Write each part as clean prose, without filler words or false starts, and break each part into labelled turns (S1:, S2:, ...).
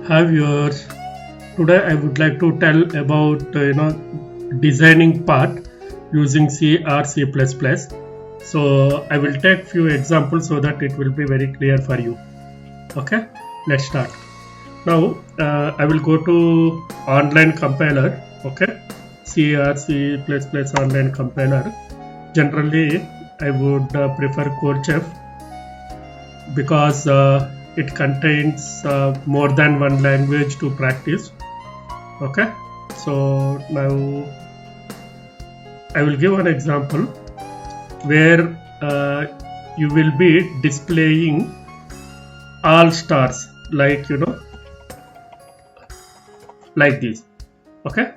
S1: Hi viewers, today I would like to tell about designing part using C or C++. So I will take few examples so that it will be very clear for you. Okay, let's start. Now I will go to online compiler. Okay, C or C++ online compiler. Generally I would prefer CoreChef because it contains more than one language to practice. Okay, so now I will give an example where you will be displaying all stars like like this. Okay,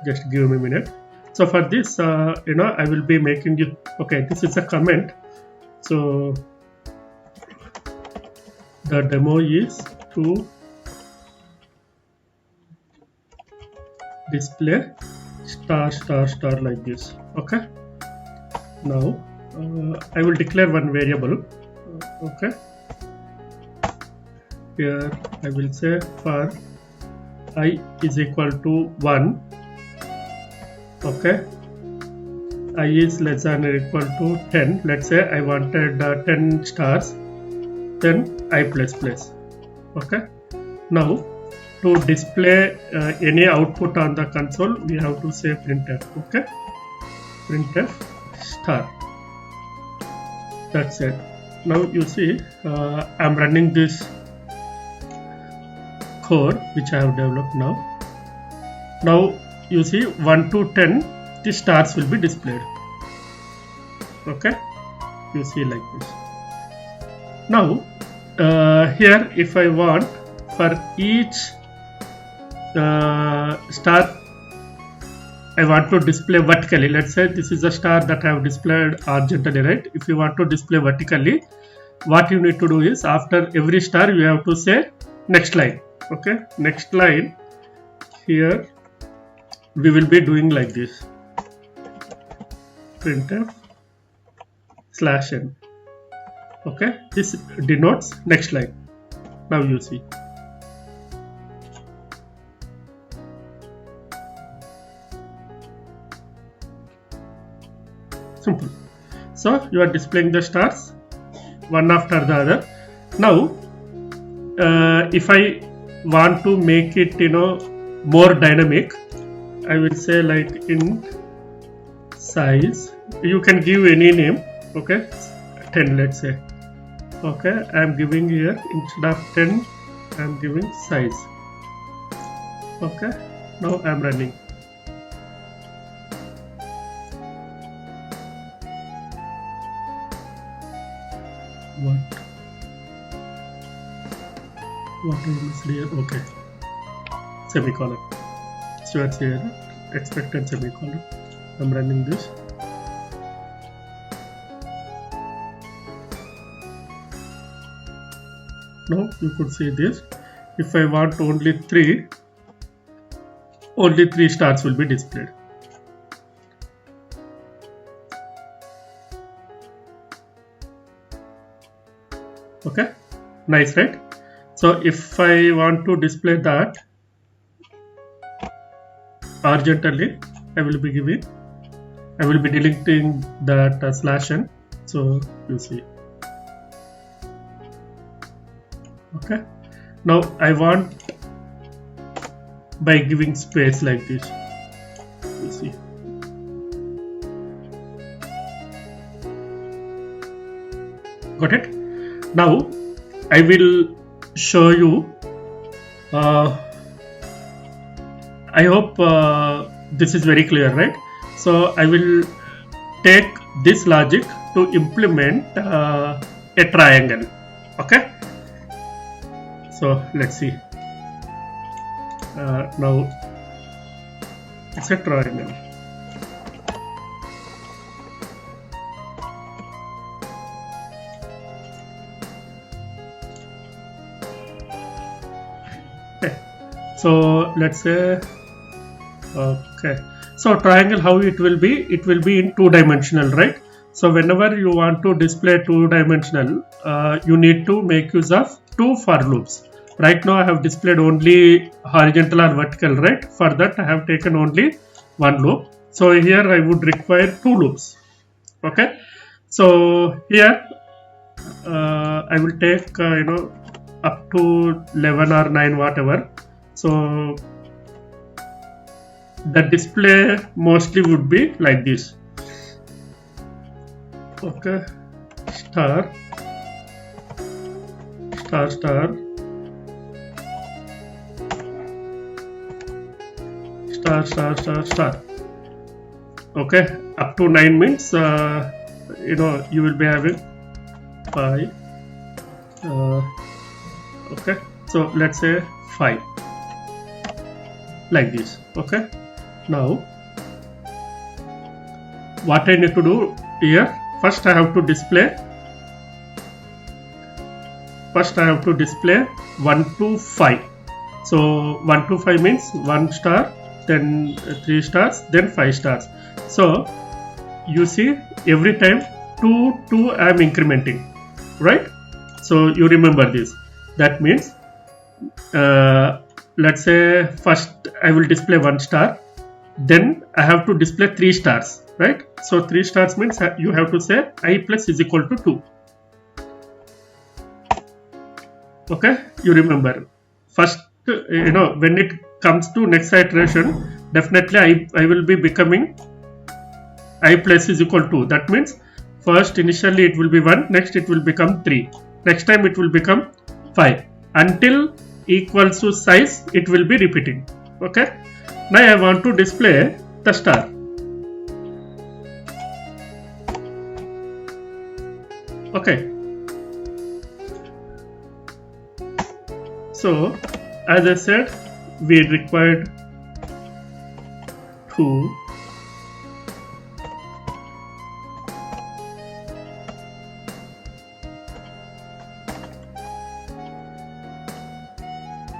S1: just give me a minute. So for this I will be making it. Okay, this is a comment. So the demo is to display star like this. Okay, now I will declare one variable. Okay, here I will say for I is equal to 1. Okay, I is less than or equal to 10. Let's say I wanted 10 stars, then I++. Okay, now to display any output on the console, we have to say printf. Okay, printf star. That's it. Now you see I'm running this code which I have developed now. Now you see 1 to 10 the stars will be displayed. Okay, you see like this. Now here if I want for each star I want to display vertically. Let's say this is a star that I have displayed horizontally, right? If you want to display vertically, what you need to do is after every star you have to say next line. Okay, next line. Here we will be doing like this, printf /n. Okay, this denotes next line. Now you see. Simple. So you are displaying the stars one after the other. Now if I want to make it more dynamic, I will say like in size. You can give any name. Okay, 10 let's say. Okay, I am giving here instead of 10 I am giving size. Okay, now I am running. What I missed here? Okay, semicolon. So it's here expected semicolon. I'm running this. Now you could see this. If I want only 3 stars will be displayed. Okay, nice, right? So if I want to display that horizontally, I will be deleting that /n. So you see. Okay, now I want by giving space like this. You see. Got it? Now I will show you. I hope this is very clear, right? So I will take this logic to implement a triangle. Okay, so let's see. Now it's a triangle. Okay, so let's say okay, so triangle, how it will be in 2-dimensional, right? So whenever you want to display 2-dimensional, you need to make use of 2 for loops. Right now I have displayed only horizontal or vertical, right? For that I have taken only one loop. So here I would require two loops. Okay, so here I will take up to 11 or 9, whatever. So the display mostly would be like this. Okay, star star star star star star star. Okay, up to 9 means you will be having 5. Okay, so let's say 5 like this. Okay, now what I need to do here, first I have to display 1 to 5. So 1 to 5 means 1 star, then 3 stars, then 5 stars. So you see every time 2 I am incrementing, right? So you remember this. That means let's say first I will display 1 star, then I have to display 3 stars, right? So 3 stars means you have to say I plus is equal to 2. Okay, you remember. First, when it comes to next iteration, definitely I will be becoming I plus is equal to. That means first initially it will be 1, next it will become 3, next time it will become 5, until equals to size it will be repeating. Okay, now I want to display the star. Okay, so as I said, we required 2.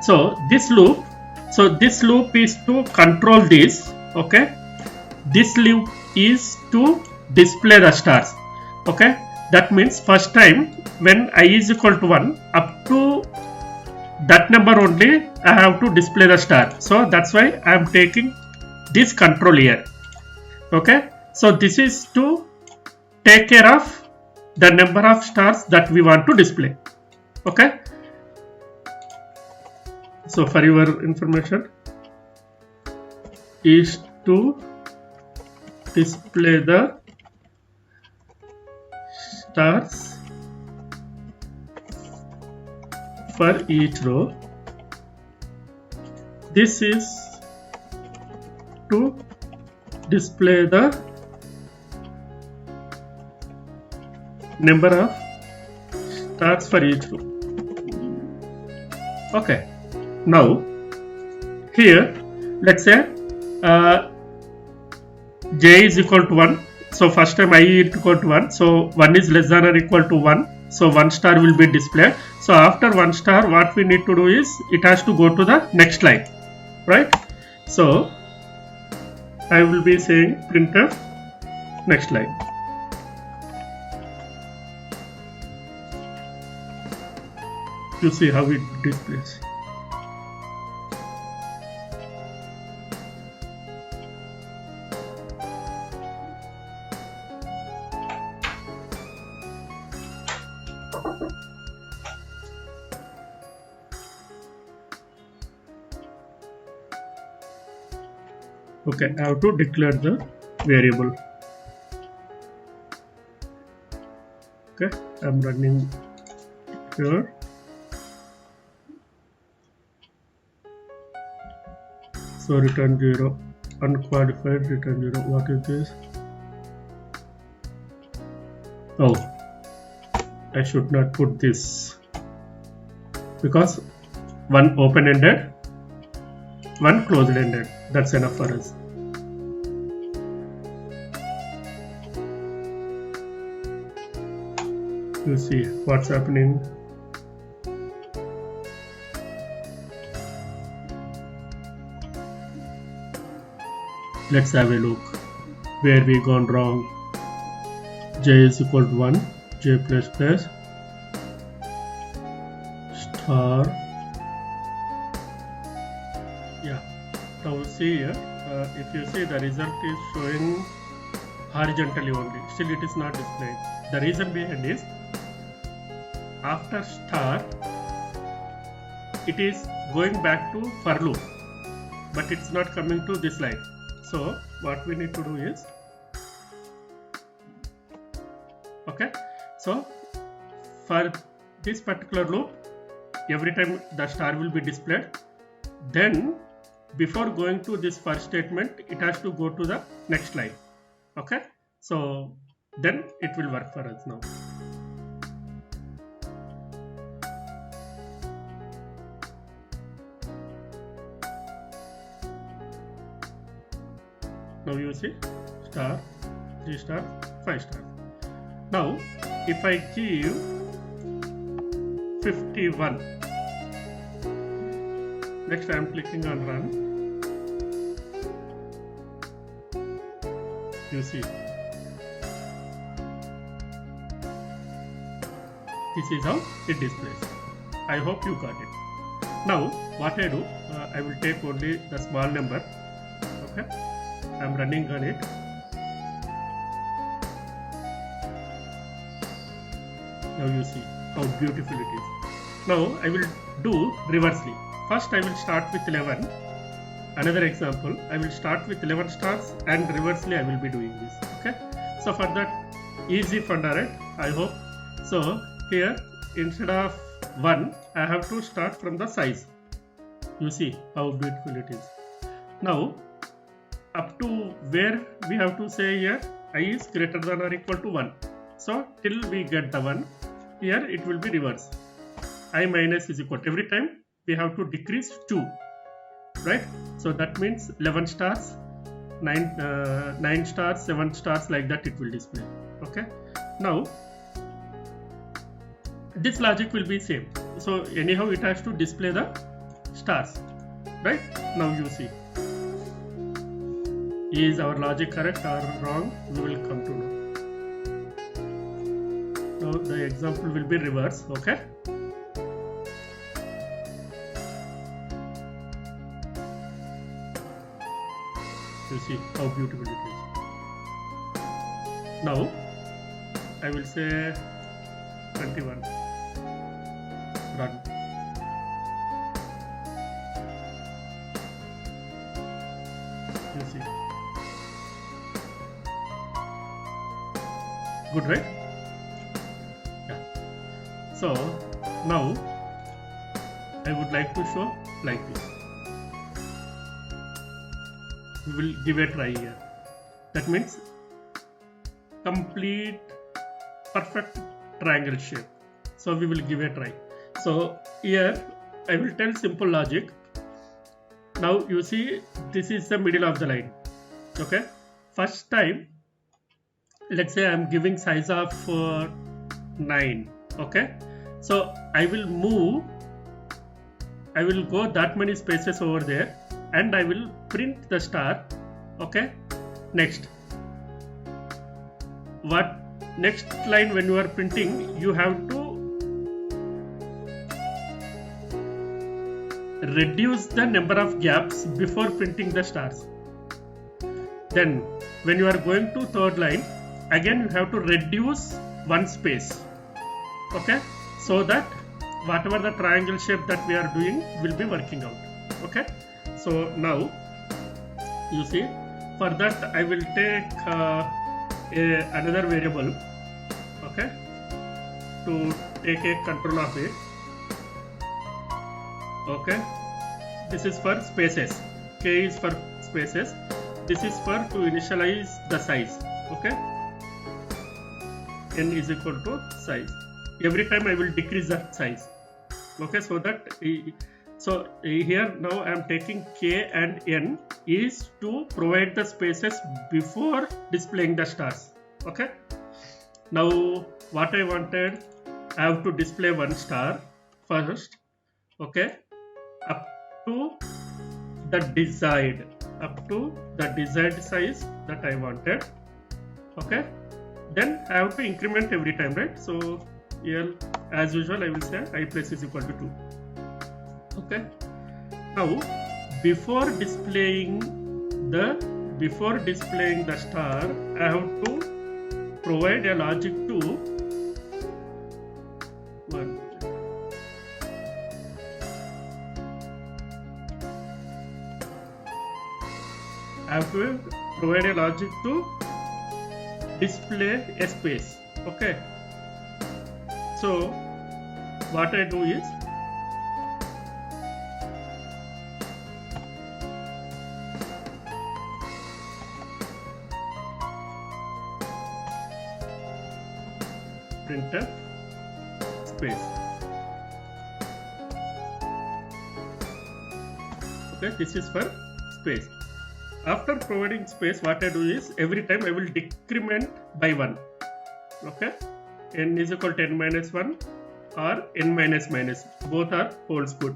S1: So this loop is to control this. Okay, this loop is to display the stars. Okay, that means first time when I is equal to 1, up to that number only I have to display the star. So that's why I am taking this control here. Okay, so this is to take care of the number of stars that we want to display. Okay, so for your information, is to display the stars for each row. This is to display the number of stars for each row. Okay, now here let's say j is equal to 1. So first time I is equal to 1. So 1 is less than or equal to 1. So 1 star will be displayed. So after 1 star, what we need to do is it has to go to the next line, right? So I will be saying printf next line. You see how it displays. Okay, I have to declare the variable. Okay, I'm running here. So return 0, unqualified return 0. What is this? Oh, I should not put this because one open-ended, one closed-ended. That's enough for us. You see what's happening. Let's have a look where we gone wrong. J is equal to 1, j plus plus star Now see here, if you see, the result is showing horizontally only, still it is not displayed. The reason behind is, after star it is going back to for loop, but it's not coming to this line. So what we need to do is, okay, so for this particular loop, every time the star will be displayed, then before going to this first statement, it has to go to the next line. Okay, so then it will work for us now. Now you see star, 3 star, 5 star. Now if I give 51, next I am clicking on run. You see, this is how it displays. I hope you got it. Now what I do, I will take only the small number. Okay, I am running on it. Now you see how beautiful it is. Now I will do reversely. First I will start with 11. Another example, I will start with 11 stars and reversely I will be doing this. Okay, so for that, easy funda, right? I hope. So here, instead of 1, I have to start from the size. You see how beautiful it is. Now up to where we have to say here, I is greater than or equal to 1. So till we get the 1, here it will be reverse. I minus is equal to, every time we have to decrease 2, right? So that means 11 stars, 9 stars, 7 stars, like that it will display. Okay, now this logic will be same. So anyhow it has to display the stars, right? Now you see, is our logic correct or wrong? We will come to know. Now the example will be reverse. Okay, you see how beautiful it is. Now I will say 21, run. You see, good, right? Yeah. So now I would like to show like this. We will give a try here. That means complete perfect triangle shape. So we will give a try. So here I will tell simple logic. Now you see, this is the middle of the line. Okay, first time, let's say I am giving size of 9. Okay, so I will move, I will go that many spaces over there and I will print the star. Okay, next, what next line, when you are printing, you have to reduce the number of gaps before printing the stars. Then when you are going to third line, again you have to reduce one space. Okay, so that whatever the triangle shape that we are doing will be working out. Okay, so now you see, for that I will take another variable, okay, to take a control of it. Okay, this is for spaces, K is for spaces, this is for to initialize the size. Okay, N is equal to size. Every time I will decrease the size. Okay, so that here now I am taking K and N is to provide the spaces before displaying the stars. Okay, now what I wanted, I have to display one star first. Okay, up to the desired size that I wanted. Okay, then I have to increment every time, right? So here as usual I will say I plus is equal to 2. Okay, now before displaying the star, I have to provide a logic to one. I have to provide a logic to display a space. Okay, so what I do is printf space. Okay, this is for space. After providing space, what I do is every time I will decrement by 1. Okay, n is equal to n minus 1 or n minus minus, both are holds good.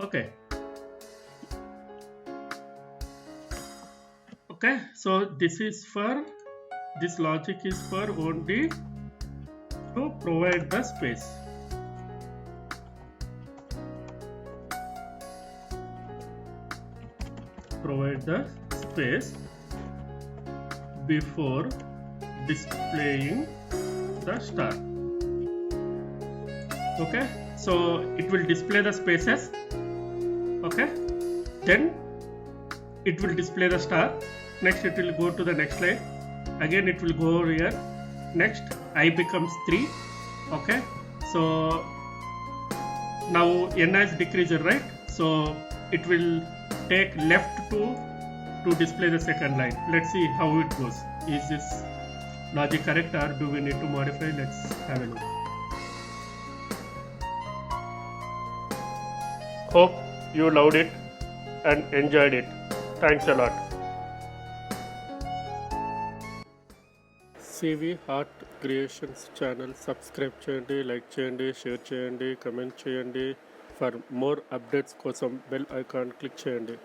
S1: Okay, so this logic is for only to provide the space. Provide the space before displaying the star. Okay, so it will display the spaces. Okay, then it will display the star. Next it will go to the next line. Again it will go over here. Next I becomes 3. Okay, so now n has decreased, right? So it will take left to display the second line. Let's see how it goes. Is this logic correct or do we need to modify? Let's have a look. Hope you loved it and enjoyed it. Thanks a lot. CV Art Creations channel subscribe చేయండి, like చేయండి, share చేయండి, comment చేయండి. For more updates కోసం bell icon click చేయండి.